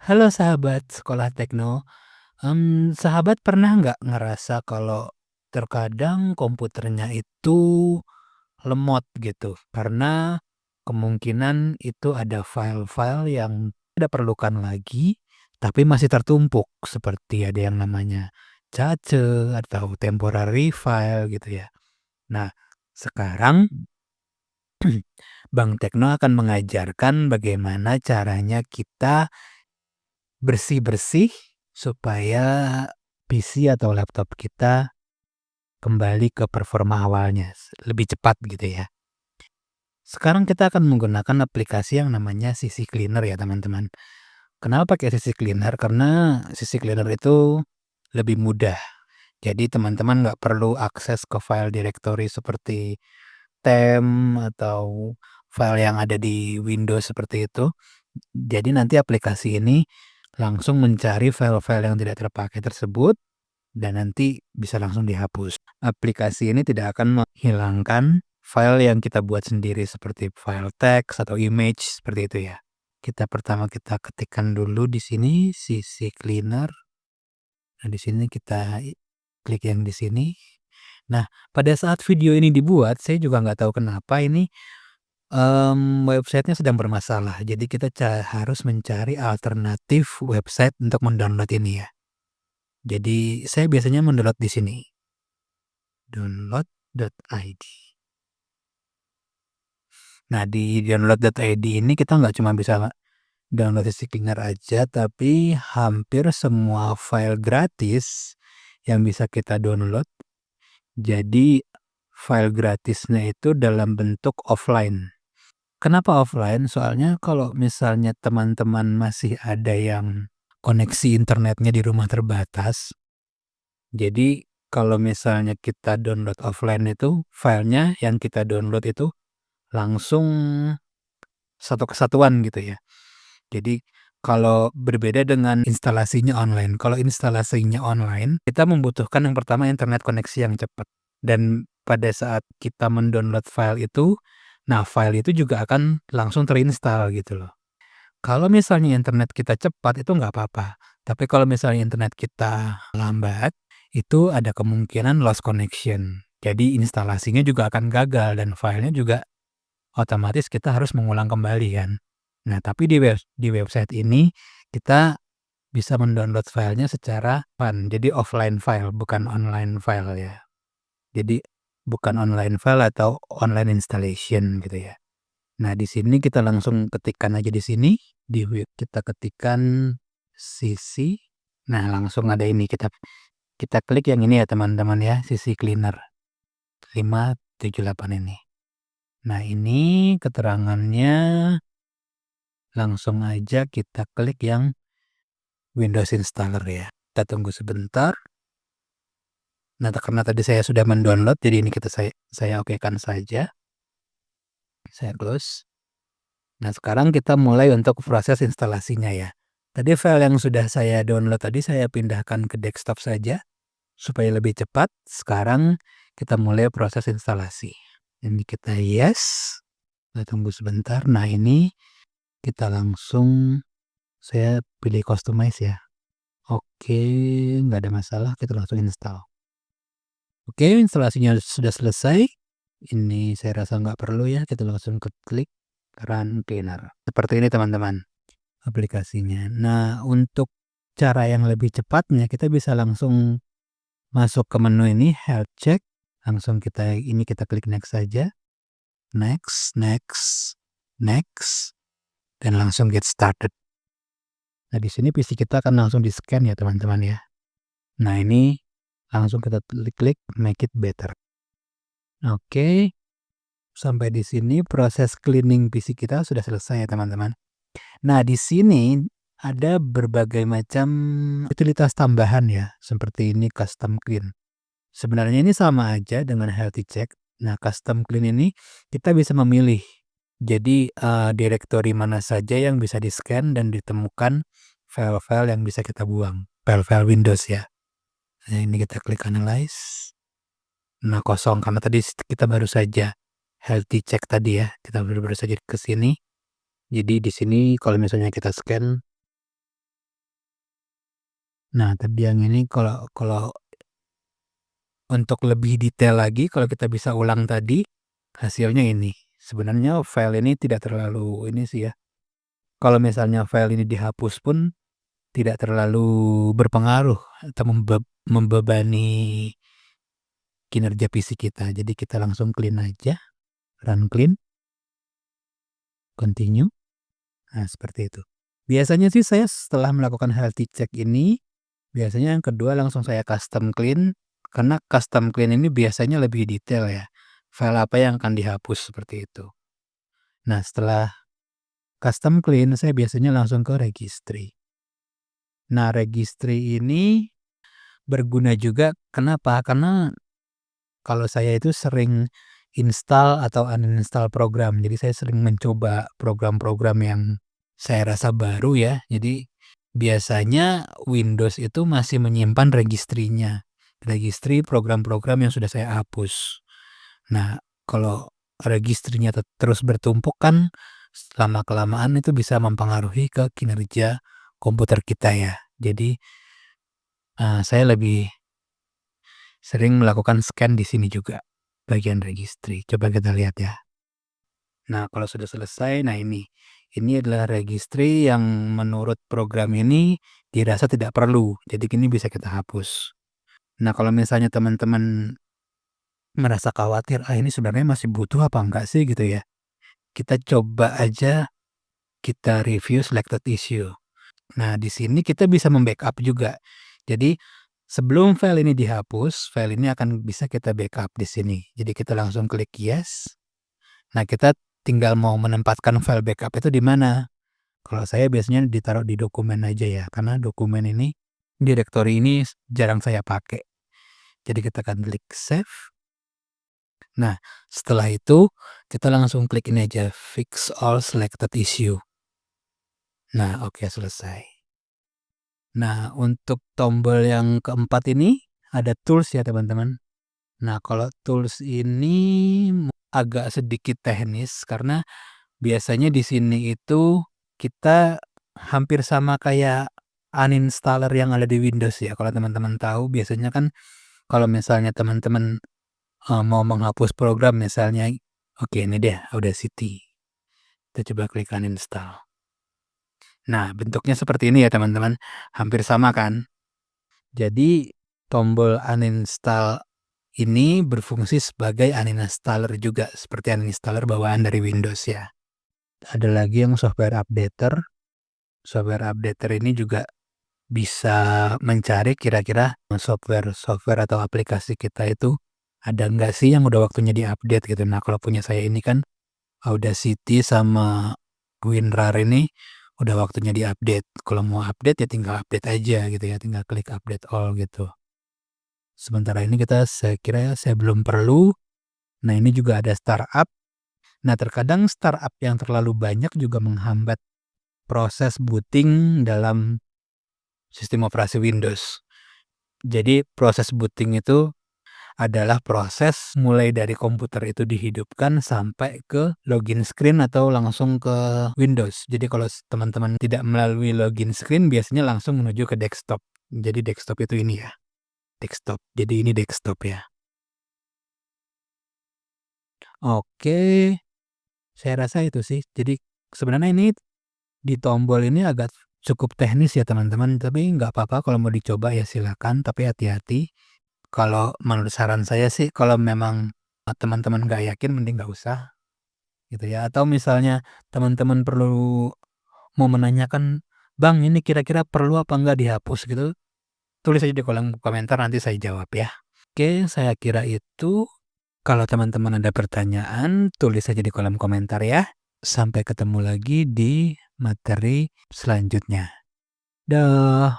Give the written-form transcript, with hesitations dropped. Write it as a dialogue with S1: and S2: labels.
S1: Halo sahabat Sekolah Tekno, sahabat pernah nggak ngerasa kalau terkadang komputernya itu lemot gitu, karena kemungkinan itu ada file-file yang tidak perlukan lagi, tapi masih tertumpuk, seperti ada yang namanya cache atau temporary file gitu ya. Nah, sekarang Bank Tekno akan mengajarkan bagaimana caranya kita bersih-bersih supaya PC atau laptop kita kembali ke performa awalnya, lebih cepat gitu ya. Sekarang kita akan menggunakan aplikasi yang namanya CC Cleaner ya teman-teman. Kenapa pakai CC Cleaner? Karena CC Cleaner itu lebih mudah. Jadi teman-teman nggak perlu akses ke file directory seperti tem atau file yang ada di Windows seperti itu. Jadi nanti aplikasi ini langsung mencari file-file yang tidak terpakai tersebut dan nanti bisa langsung dihapus. Aplikasi ini tidak akan menghilangkan file yang kita buat sendiri seperti file teks atau image seperti itu ya. Kita ketikkan dulu di sini CC Cleaner. Nah, di sini kita klik yang di sini. Nah, pada saat video ini dibuat, saya juga nggak tahu kenapa ini websitenya sedang bermasalah. Jadi kita harus mencari alternatif website untuk mendownload ini ya. Jadi saya biasanya mendownload di sini. Download.id. Nah, di download.id ini kita nggak cuma bisa download CC Cleaner aja, tapi hampir semua file gratis yang bisa kita download. Jadi file gratisnya itu dalam bentuk offline. Kenapa offline? Soalnya kalau misalnya teman-teman masih ada yang koneksi internetnya di rumah terbatas, jadi kalau misalnya kita download offline itu, filenya yang kita download itu langsung satu kesatuan gitu ya. Jadi kalau berbeda dengan instalasinya online. Kalau instalasinya online, kita membutuhkan yang pertama internet koneksi yang cepat. Dan pada saat kita mendownload file itu, nah file itu juga akan langsung terinstall gitu loh. Kalau misalnya internet kita cepat itu nggak apa-apa. Tapi kalau misalnya internet kita lambat, itu ada kemungkinan lost connection. Jadi instalasinya juga akan gagal dan filenya juga otomatis kita harus mengulang kembali kan. Nah, tapi di website ini kita bisa mendownload filenya secara jadi offline file bukan online file ya. Jadi bukan online file atau online installation gitu ya. Nah, di sini kita langsung ketikkan aja di sini, kita ketikkan CC. Nah, langsung ada ini kita klik yang ini ya teman-teman ya, CC Cleaner 578 ini. Nah, ini keterangannya langsung aja kita klik yang Windows Installer ya. Kita tunggu sebentar. Nah, karena tadi saya sudah mendownload, jadi ini saya okekan saja. Saya close. Nah, sekarang kita mulai untuk proses instalasinya ya. Tadi file yang sudah saya download tadi saya pindahkan ke desktop saja supaya lebih cepat. Sekarang kita mulai proses instalasi. Ini kita yes. Kita tunggu sebentar. Nah, ini kita langsung saya pilih customize ya. Oke, nggak ada masalah, kita langsung install. Oke, instalasinya sudah selesai. Ini saya rasa nggak perlu ya, kita langsung klik Run Cleaner. Seperti ini teman-teman aplikasinya. Nah, untuk cara yang lebih cepatnya kita bisa langsung masuk ke menu ini health check. Langsung kita klik next saja. Next, dan langsung get started. Nah, di sini PC kita akan langsung di-scan ya teman-teman ya. Nah, ini langsung kita klik make it better. Oke. Sampai di sini proses cleaning PC kita sudah selesai ya teman-teman. Nah, di sini ada berbagai macam utilitas tambahan ya, seperti ini custom clean. Sebenarnya ini sama aja dengan healthy check. Nah, custom clean ini kita bisa memilih. Jadi direktori mana saja yang bisa di-scan dan ditemukan file-file yang bisa kita buang. File-file Windows ya. Nah, ini kita klik analyze. Nah, kosong karena tadi kita baru saja healthy check tadi ya. Kita baru saja ke sini. Jadi di sini kalau misalnya kita scan Nah, tapi yang ini kalau untuk lebih detail lagi, kalau kita bisa ulang tadi, hasilnya ini. Sebenarnya file ini tidak terlalu ini sih ya, kalau misalnya file ini dihapus pun tidak terlalu berpengaruh atau membebani kinerja PC kita. Jadi kita langsung clean aja, run clean, continue. Nah, seperti itu. Biasanya sih saya setelah melakukan healthy check ini, biasanya yang kedua langsung saya custom clean, karena custom clean ini biasanya lebih detail ya. File apa yang akan dihapus seperti itu. Nah, setelah custom clean, saya biasanya langsung ke registry. Nah, registry ini berguna juga, kenapa? Karena kalau saya itu sering install atau uninstall program. Jadi saya sering mencoba program-program yang saya rasa baru ya. Jadi biasanya Windows itu masih menyimpan registrinya. Registri program-program yang sudah saya hapus. Nah, kalau registrinya terus bertumpuk kan lama-kelamaan itu bisa mempengaruhi ke kinerja komputer kita ya. Jadi saya lebih sering melakukan scan di sini juga, bagian registry. Coba kita lihat ya. Nah, kalau sudah selesai, nah ini adalah registry yang menurut program ini dirasa tidak perlu. Jadi ini bisa kita hapus. Nah, kalau misalnya teman-teman merasa khawatir, ini sebenarnya masih butuh apa enggak sih gitu ya. Kita coba aja kita review selected issue. Nah, di sini kita bisa membackup juga. Jadi sebelum file ini dihapus, file ini akan bisa kita backup di sini. Jadi kita langsung klik yes. Nah, kita tinggal mau menempatkan file backup itu di mana. Kalau saya biasanya ditaruh di dokumen aja ya, karena dokumen ini, direktori ini jarang saya pakai. Jadi kita akan klik save. Nah, setelah itu kita langsung klik ini aja, fix all selected issue. Nah, oke, selesai. Nah, untuk tombol yang keempat ini ada tools ya teman-teman. Nah, kalau tools ini agak sedikit teknis karena biasanya di sini itu kita hampir sama kayak uninstaller yang ada di Windows ya. Kalau teman-teman tahu biasanya kan kalau misalnya teman-teman mau menghapus program misalnya, oke ini deh Audacity. Kita coba klik uninstall. Nah, bentuknya seperti ini ya teman-teman. Hampir sama kan? Jadi tombol uninstall ini berfungsi sebagai uninstaller juga, seperti uninstaller bawaan dari Windows ya. Ada lagi yang software updater. Software updater ini juga bisa mencari kira-kira software atau aplikasi kita itu ada nggak sih yang udah waktunya diupdate gitu. Nah, kalau punya saya ini kan Audacity sama WinRAR ini udah waktunya diupdate. Kalau mau update ya tinggal update aja gitu ya, tinggal klik update all gitu. Sementara ini saya kira saya belum perlu. Nah, ini juga ada startup. Nah, terkadang startup yang terlalu banyak juga menghambat proses booting dalam sistem operasi Windows. Jadi proses booting itu adalah proses mulai dari komputer itu dihidupkan sampai ke login screen atau langsung ke Windows. Jadi kalau teman-teman tidak melalui login screen biasanya langsung menuju ke desktop. Jadi desktop itu ini ya. Desktop. Jadi ini desktop ya. Oke. Saya rasa itu sih. Jadi sebenarnya ini di tombol ini agak cukup teknis ya teman-teman. Tapi nggak apa-apa kalau mau dicoba ya silakan. Tapi hati-hati. Kalau menurut saran saya sih kalau memang teman-teman nggak yakin mending nggak usah gitu ya. Atau misalnya teman-teman mau menanyakan, "Bang, ini kira-kira perlu apa nggak dihapus?" gitu, tulis aja di kolom komentar nanti saya jawab ya. Oke, saya kira itu. Kalau teman-teman ada pertanyaan, tulis aja di kolom komentar ya. Sampai ketemu lagi di materi selanjutnya. Dah.